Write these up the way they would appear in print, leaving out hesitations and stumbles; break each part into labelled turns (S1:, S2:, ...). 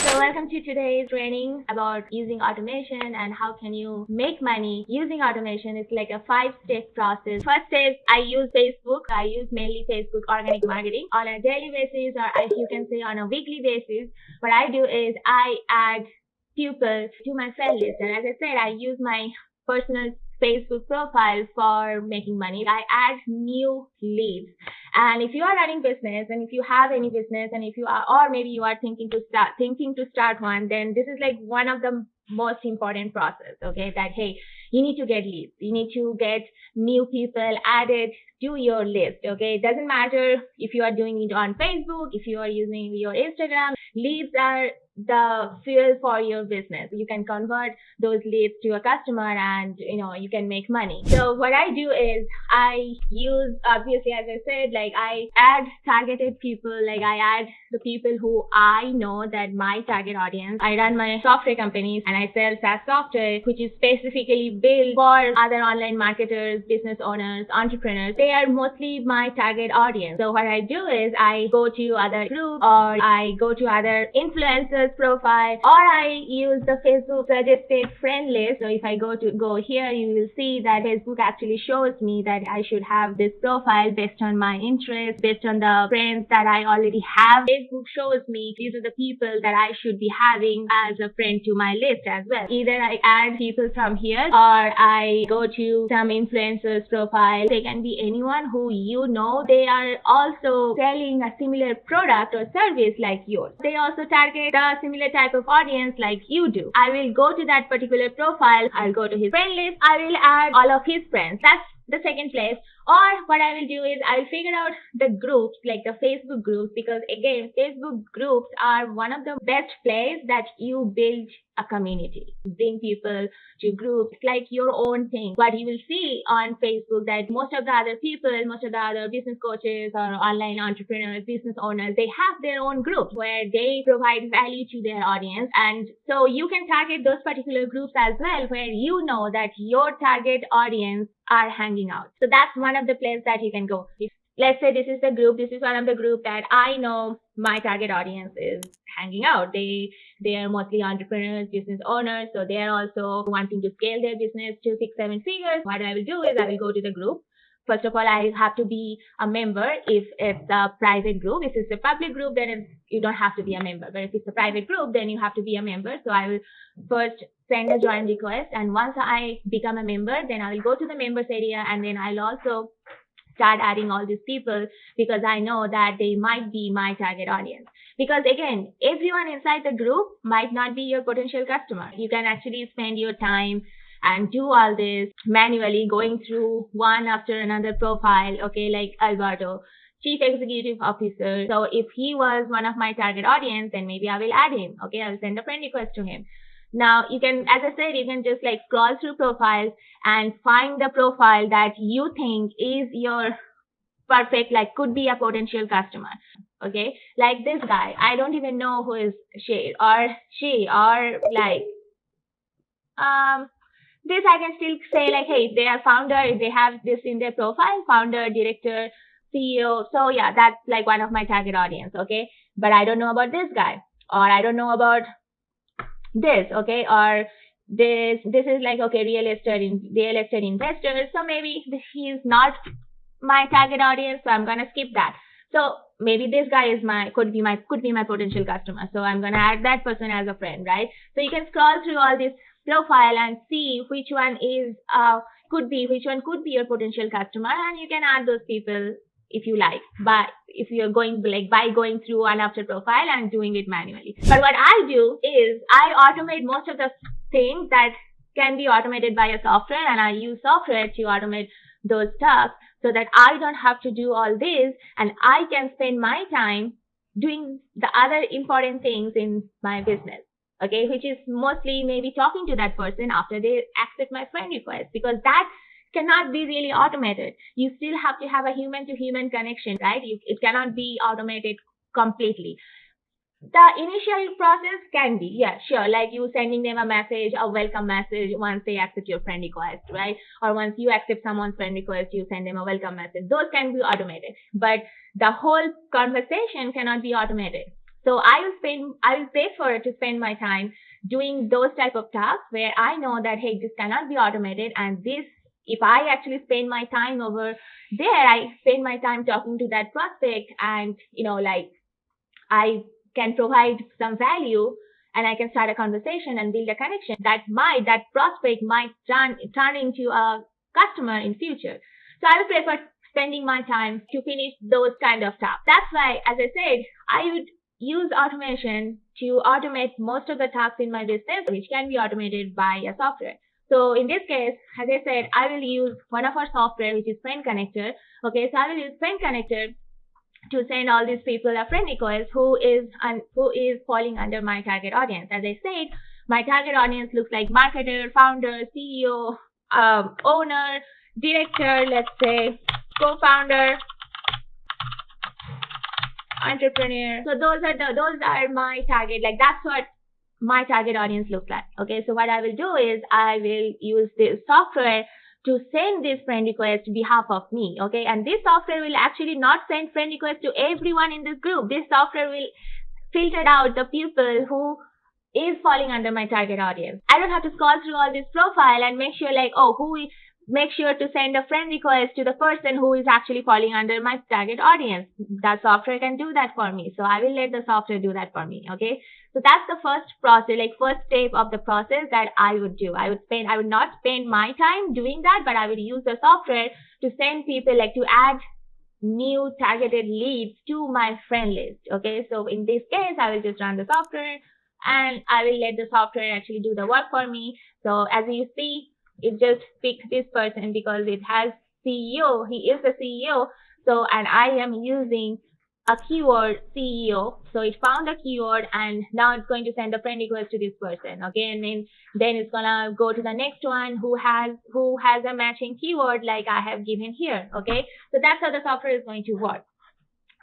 S1: So welcome to today's training about using automation and how can you make money using automation. It's like a 5-step process. First step, I use Facebook. I use mainly Facebook organic marketing on a daily basis, or as you can say on a weekly basis. What I do is I add people to my friend list. And as I said, I use my personal Facebook profile for making money. I add new leads. And if you are running business, and if you have any business, and if you are, or maybe you are thinking to start one, then this is like one of the most important process. Okay, that hey, you need to get leads. You need to get new people added to your list. Okay, it doesn't matter if you are doing it on Facebook, if you are using your Instagram. Leads are the fuel for your business. You can convert those leads to a customer, and you can make money. So what I do is I use, obviously, as I said, like I add targeted people. Like I add the people who I know that my target audience. I run my software companies and I sell SaaS software, which is specifically built for other online marketers, business owners, entrepreneurs. They are mostly my target audience. So what I do is I go to other groups, or I go to other influencers profile, or I use the Facebook suggested friend list. So if I go here, you will see that Facebook actually shows me that I should have this profile based on my interests, based on the friends that I already have. Facebook shows me these are the people that I should be having as a friend to my list as well. Either I add people from here, or I go to some influencers profile. They can be anyone who they are also selling a similar product or service like yours. They also target a similar type of audience like you do. I will go to that particular profile. I'll go to his friend list. I will add all of his friends. That's the second place. Or what I will do is I'll figure out the groups, like the Facebook groups, because again, Facebook groups are one of the best places that you build a community. Bring people to groups like your own thing. What you will see on Facebook that most of the other people, most of the other business coaches or online entrepreneurs, business owners, they have their own groups where they provide value to their audience. And so you can target those particular groups as well, where you know that your target audience are hanging out. So that's one of the places that you can go. Let's say this is the group, this is one of the group that I know my target audience is hanging out. They are mostly entrepreneurs, business owners, so they are also wanting to scale their business to 6-7 figures. What I will do is I will go to the group. First of all, I have to be a member if it's a private group. If it's a public group, then you don't have to be a member. But if it's a private group, then you have to be a member. So I will first send a join request. And once I become a member, then I will go to the members area, and then I'll also start adding all these people, because I know that they might be my target audience. Because again, everyone inside the group might not be your potential customer. You can actually spend your time and do all this manually, going through one after another profile. Okay, like Alberto, Chief Executive Officer. So if he was one of my target audience, then maybe I will add him. Okay, I'll send a friend request to him. Now you can, as I said, you can just like scroll through profiles and find the profile that you think is your perfect, like could be a potential customer. Okay, like this guy, I don't even know who is she, or like this I can still say like, hey, they are founder, if they have this in their profile, founder, director, CEO. So yeah, that's like one of my target audience. Okay, but I don't know about this guy, or I don't know about this. Okay, or this is like, okay, real estate investor. So maybe he's not my target audience, so I'm gonna skip that. So maybe this guy is could be my potential customer. So I'm gonna add that person as a friend, right? So you can scroll through all this profile and see which one could be your potential customer, and you can add those people if you like. But if you're going by going through one after profile and doing it manually. But what I do is I automate most of the things that can be automated by a software, and I use software to automate those tasks so that I don't have to do all this, and I can spend my time doing the other important things in my business. Okay, which is mostly maybe talking to that person after they accept my friend request, because that cannot be really automated. You still have to have a human-to-human connection, right? It cannot be automated completely. The initial process can be, yeah, sure, like you sending them a message, a welcome message once they accept your friend request, right? Or once you accept someone's friend request, you send them a welcome message. Those can be automated, but the whole conversation cannot be automated. So I will pay for it to spend my time doing those type of tasks where I know that, hey, this cannot be automated, and this, if I actually spend my time over there, I spend my time talking to that prospect, and like, I can provide some value, and I can start a conversation and build a connection that prospect might turn into a customer in future. So I would prefer spending my time to finish those kind of tasks. That's why, as I said, I would use automation to automate most of the tasks in my business, which can be automated by a software. So in this case, as I said, I will use one of our software, which is Friend Connector. Okay, so I will use Friend Connector to send all these people a friend request who is falling under my target audience. As I said, my target audience looks like marketer, founder, CEO, owner, director, let's say co-founder, entrepreneur. So those are my target. Like, that's what my target audience looks like. Okay, so what I will do is I will use this software to send this friend request on behalf of me. Okay, and this software will actually not send friend requests to everyone in this group. This software will filter out the people who is falling under my target audience. I don't have to scroll through all this profile and make sure, like, make sure to send a friend request to the person who is actually falling under my target audience. That software can do that for me. So I will let the software do that for me. Okay. So that's the first process, like first step of the process that I would do. I would not spend my time doing that, but I would use the software to send people, like, to add new targeted leads to my friend list. Okay. So in this case, I will just run the software and I will let the software actually do the work for me. So as you see, it just picks this person because it has CEO. He is the CEO. So, and I am using a keyword CEO. So it found a keyword, and now it's going to send a friend request to this person. Okay, and then it's gonna go to the next one who has a matching keyword like I have given here. Okay, so that's how the software is going to work.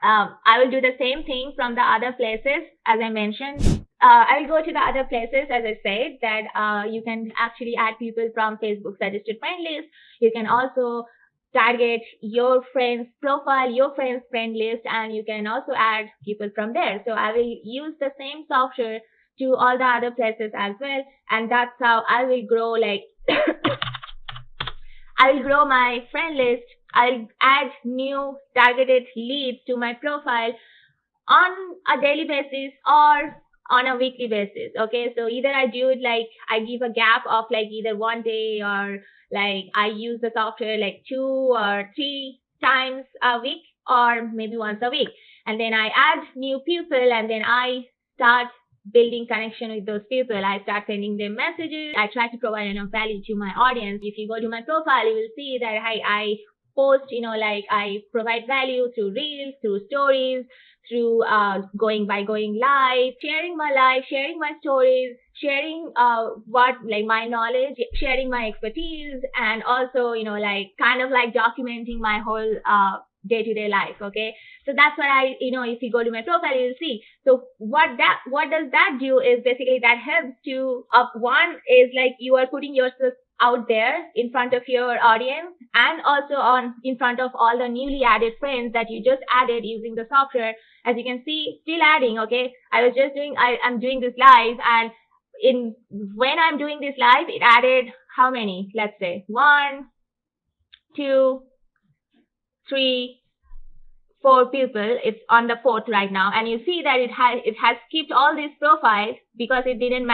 S1: I will do the same thing from the other places, as I mentioned. I will go to the other places, as I said, that you can actually add people from Facebook suggested friend list. You can also target your friend's profile, your friend's friend list, and you can also add people from there. So I will use the same software to all the other places as well, and that's how I will grow, like, I will grow my friend list. I'll add new targeted leads to my profile on a daily basis or on a weekly basis. Okay, so either I do it like I give a gap of like either one day, or like I use the software like 2 or 3 times a week, or maybe once a week, and then I add new people, and then I start building connection with those people. I start sending them messages. I try to provide enough value to my audience. If you go to my profile, you will see that I post, like I provide value through reels, through stories, through going live, sharing my life, sharing my stories, sharing my knowledge, sharing my expertise, and also, like kind of like documenting my whole day-to-day life. Okay, so that's what I, if you go to my profile, you'll see. So what does that do is basically that helps to, one is like you are putting yourself out there in front of your audience, and also in front of all the newly added friends that you just added using the software. As you can see, still adding. Okay, I'm doing this live, and when I'm doing this live, it added how many? Let's say 1, 2, 3, 4 people. It's on the 4th right now, and you see that it has skipped all these profiles because it didn't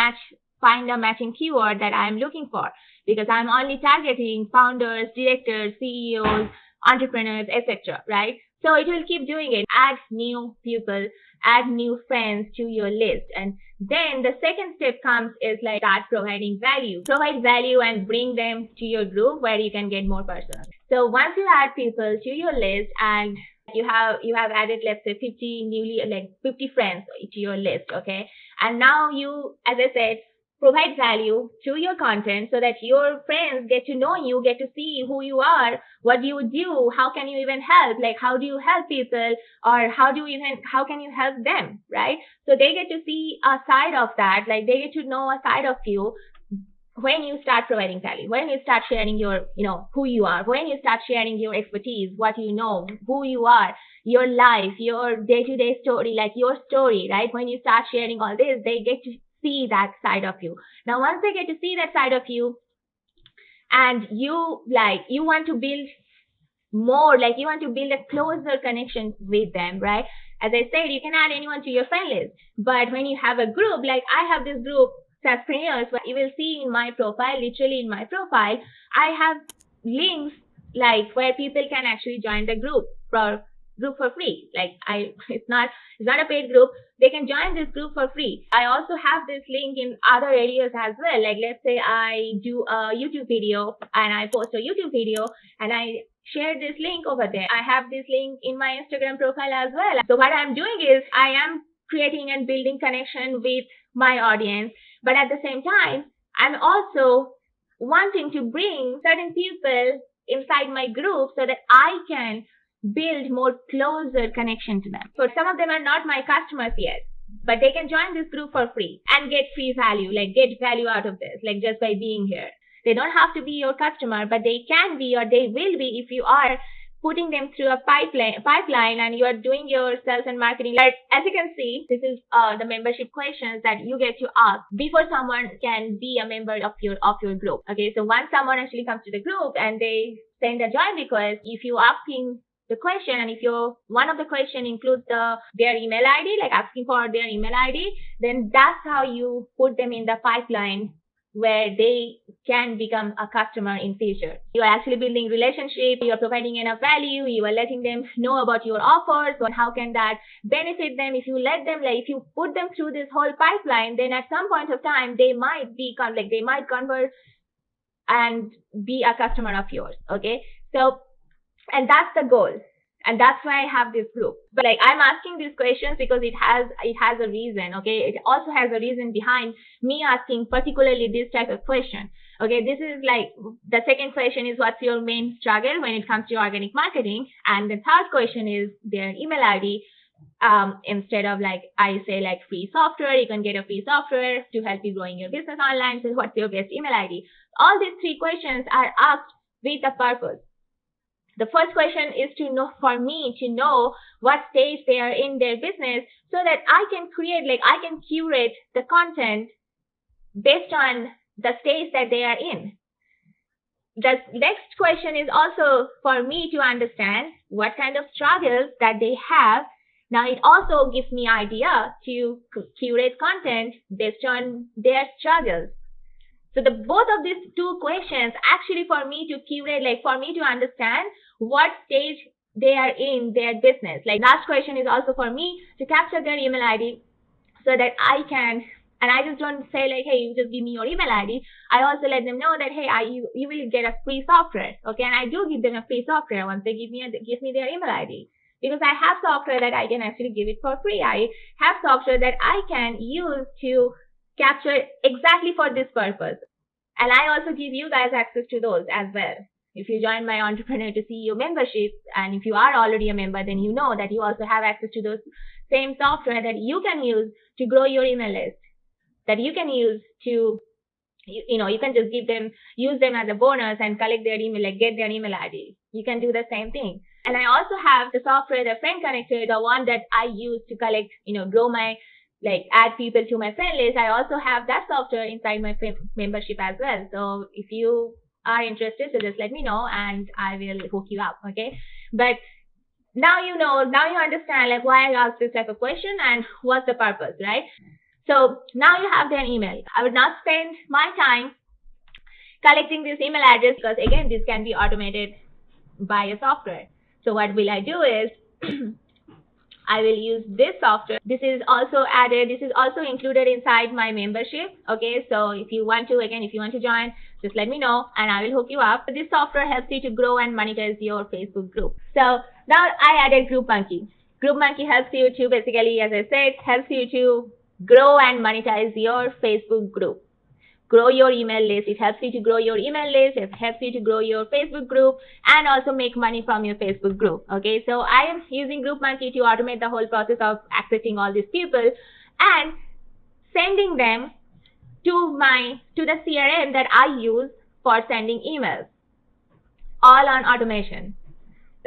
S1: find a matching keyword that I'm looking for, because I'm only targeting founders, directors, CEOs, entrepreneurs, etc. Right? So it will keep doing it. Add new people, add new friends to your list, and then the second step comes is like start providing value. Provide value and bring them to your group where you can get more personal. So once you add people to your list, and you have added, let's say 50 friends to your list. Okay, and now you, as I said, provide value to your content so that your friends get to know you, get to see who you are, what do you do, how can you even help, like how do you help people, or how can you help them, right? So they get to see a side of that, like they get to know a side of you when you start providing value, when you start sharing your, who you are, when you start sharing your expertise, what you know, who you are, your life, your day-to-day story, like your story, right? When you start sharing all this, they get to see that side of you. Now, once they get to see that side of you, and you want to build more, like you want to build a closer connection with them, right? As I said, you can add anyone to your friend list, but when you have a group, like I have this group, Saspreneurs, where you will see in my profile, literally in my profile, I have links like where people can actually join the group for free. Like it's not a paid group. They can join this group for free. I also have this link in other areas as well. Like let's say I do a YouTube video and I post a YouTube video and I share this link over there. I have this link in my Instagram profile as well. So what I'm doing is I am creating and building connection with my audience, but at the same time, I'm also wanting to bring certain people inside my group so that I can build more closer connection to them. So some of them are not my customers yet, but they can join this group for free and get free value, like get value out of this, like just by being here. They don't have to be your customer, but they can be or they will be if you are putting them through a pipeline and you are doing your sales and marketing. Like, as you can see, this is the membership questions that you get to ask before someone can be a member of your group. Okay, so once someone actually comes to the group and they send a join request, if you're asking the question and if one of the question includes their email ID, like asking for their email ID, then that's how you put them in the pipeline where they can become a customer in future. You are actually building relationship, you are providing enough value, you are letting them know about your offers and how can that benefit them. If you let them, like if you put them through this whole pipeline, then at some point of time, they might convert and be a customer of yours. Okay. So, and that's the goal. And that's why I have this group. But like I'm asking these questions because it has a reason. Okay. It also has a reason behind me asking particularly this type of question. Okay. This is like the second question is what's your main struggle when it comes to organic marketing? And the third question is their email ID. Instead of like I say like free software, you can get a free software to help you growing your business online. So what's your best email ID? All these three questions are asked with a purpose. The first question is for me to know what stage they are in their business so that I can curate the content based on the stage that they are in. The next question is also for me to understand what kind of struggles that they have. Now it also gives me idea to curate content based on their struggles. So both of these two questions actually for me to curate, like for me to understand what stage they are in their business. Like last question is also for me to capture their email ID so that I can, and I just don't say like, hey, you just give me your email ID. I also let them know that, hey, you will get a free software. Okay. And I do give them a free software once they give me their email ID. Because I have software that I can actually give it for free. I have software that I can use to capture exactly for this purpose. And I also give you guys access to those as well. If you join my Entrepreneur to CEO membership, and if you are already a member, then you know that you also have access to those same software that you can use to grow your email list, that you can use to, you can just use them as a bonus and collect their email, like get their email ID. You can do the same thing. And I also have the software, the Friend Connector, the one that I use to collect, grow my, add people to my friend list. I also have that software inside my membership as well. So if you are interested, so just let me know and I will hook you up. Okay. But now you understand like why I asked this type of question and what's the purpose, right? So now you have their email. I would not spend my time collecting this email address because again, this can be automated by a software. So what will I do is I will use this software. This is also included inside my membership. Okay, so if you want to join, just let me know and I will hook you up. This software helps you to grow and monetize your Facebook group. So now I added GroupMonkey. GroupMonkey helps you to basically, as I said, helps you to grow and monetize your Facebook group. Grow your email list. It helps you to grow your email list. It helps you to grow your Facebook group and also make money from your Facebook group. Okay, so I am using GroupMonkey to automate the whole process of accessing all these people and sending them to the CRM that I use for sending emails, all on automation.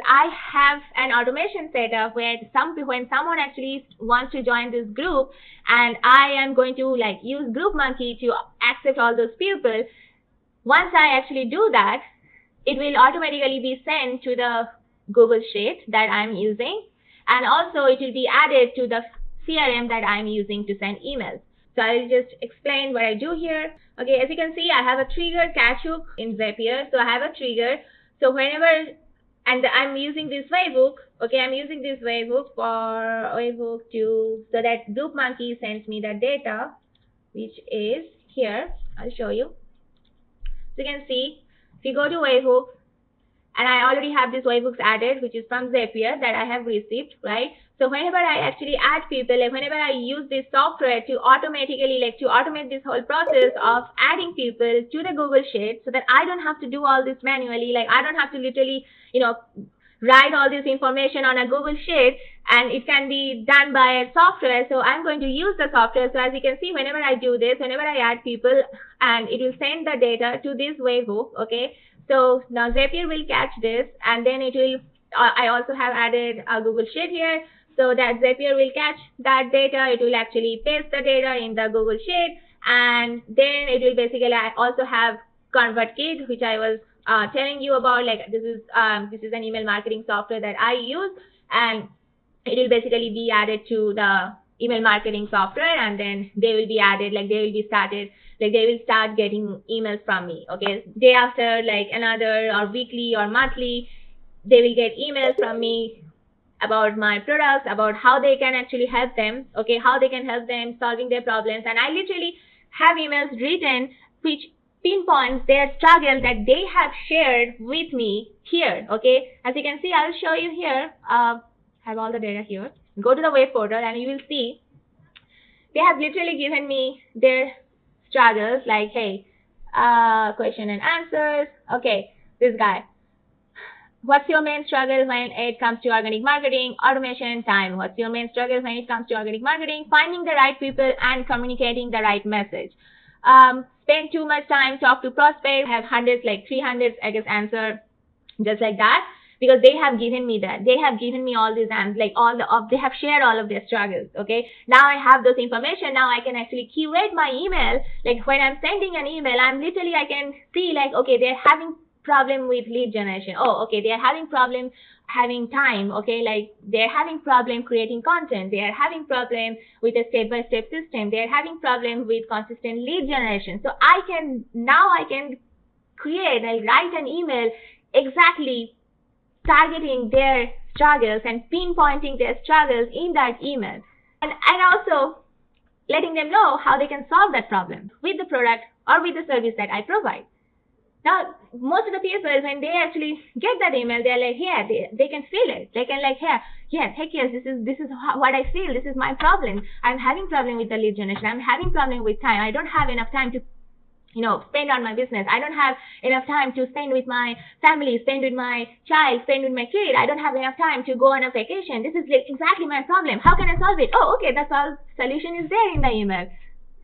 S1: I have an automation set up where when someone actually wants to join this group, and I am going to like use GroupMonkey to accept all those people. Once I actually do that, it will automatically be sent to the Google Sheet that I'm using, and also it will be added to the CRM that I'm using to send emails. So I'll just explain what I do here. Okay, as you can see, I have a trigger catch hook in Zapier. So I have a trigger. So whenever, and I'm using this webhook. Okay, I'm using this webhook so that GroupMonkey sends me the data, which is here. I'll show you. So you can see, if you go to webhook, and I already have these webhooks added, which is from Zapier that I have received, right? So whenever I actually add people, like whenever I use this software to automatically, like to automate this whole process of adding people to the Google Sheet, so that I don't have to do all this manually, like I don't have to literally, write all this information on a Google Sheet, and it can be done by a software. So I'm going to use the software. So as you can see, whenever I do this, whenever I add people, and it will send the data to this webhook, okay? So now Zapier will catch this, and then it will, I also have added a Google Sheet here, so that Zapier will catch that data. It will actually paste the data in the Google Sheet, and then it will basically, I also have ConvertKit, which I was telling you about. Like this is an email marketing software that I use, and it will basically be added to the email marketing software, and then they will be added, like they will start getting emails from me. Okay, day after, like another, or weekly or monthly, they will get emails from me about my products, about how they can actually help them, okay, how they can help them solving their problems. And I literally have emails written which pinpoints their struggle that they have shared with me here. Okay, as you can see, I will show you here. Have all the data here. Go to the web portal, and you will see they have literally given me their struggles, like, hey, question and answers. Okay, this guy. What's your main struggle when it comes to organic marketing? Automation time. What's your main struggle when it comes to organic marketing? Finding the right people and communicating the right message. Spend too much time, talk to prospects. I have hundreds, like 300, I guess, answer just like that, because they have given me that. They have given me all these, and like they have shared all of their struggles. Okay, now I have those information. Now I can actually curate my email. Like when I'm sending an email, I can see, like, okay, they're having problem with lead generation. Oh, okay, they're having problem having time. Okay, like they're having problem creating content. They are having problem with a step-by-step system. They're having problem with consistent lead generation. So I can create, I'll write an email exactly targeting their struggles and pinpointing their struggles in that email, and also letting them know how they can solve that problem with the product or with the service that I provide. Now, most of the people, when they actually get that email, they're like, yeah, they can feel it. They can like, yeah, yes, heck yes, this is what I feel. This is my problem. I'm having problem with the lead generation. I'm having problem with time. I don't have enough time to spend on my business. I don't have enough time to spend with my family, spend with my child, spend with my kid. I don't have enough time to go on a vacation. This is exactly my problem. How can I solve it? Oh, okay, the solution is there in the email.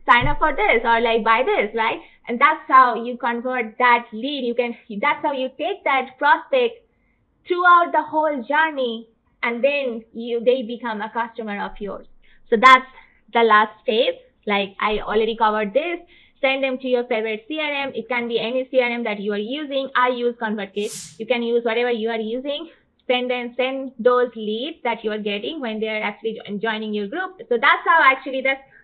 S1: Sign up for this, or like buy this, right? And that's how you convert that lead. That's how you take that prospect throughout the whole journey, and then they become a customer of yours. So that's the last phase. Like I already covered this. Send them to your favorite CRM. It can be any CRM that you are using. I use ConvertKit. You can use whatever you are using. Send those leads that you are getting when they are actually joining your group. So that's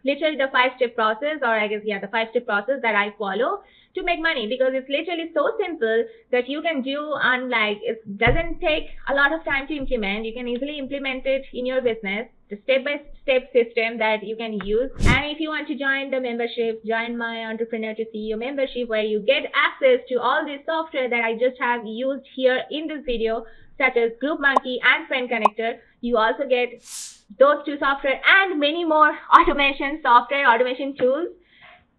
S1: literally the 5-step process, or I guess, yeah, the 5-step process that I follow to make money, because it's literally so simple that you can do, and like it doesn't take a lot of time to implement. You can easily implement it in your business. The step-by-step system that you can use. And if you want to join the membership, join my Entrepreneur to CEO membership, where you get access to all this software that I just have used here in this video, such as GroupMonkey and Friend Connector. You also get those two software and many more automation tools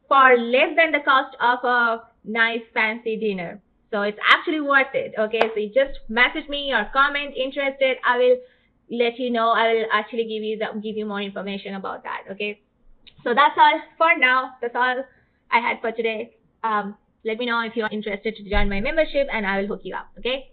S1: for less than the cost of a nice fancy dinner. So it's actually worth it. Okay, so you just message me or comment interested. I will let you know. I will actually give you more information about that. Okay, so that's all for now. That's all I had for today. Let me know if you're interested to join my membership and I will hook you up. Okay.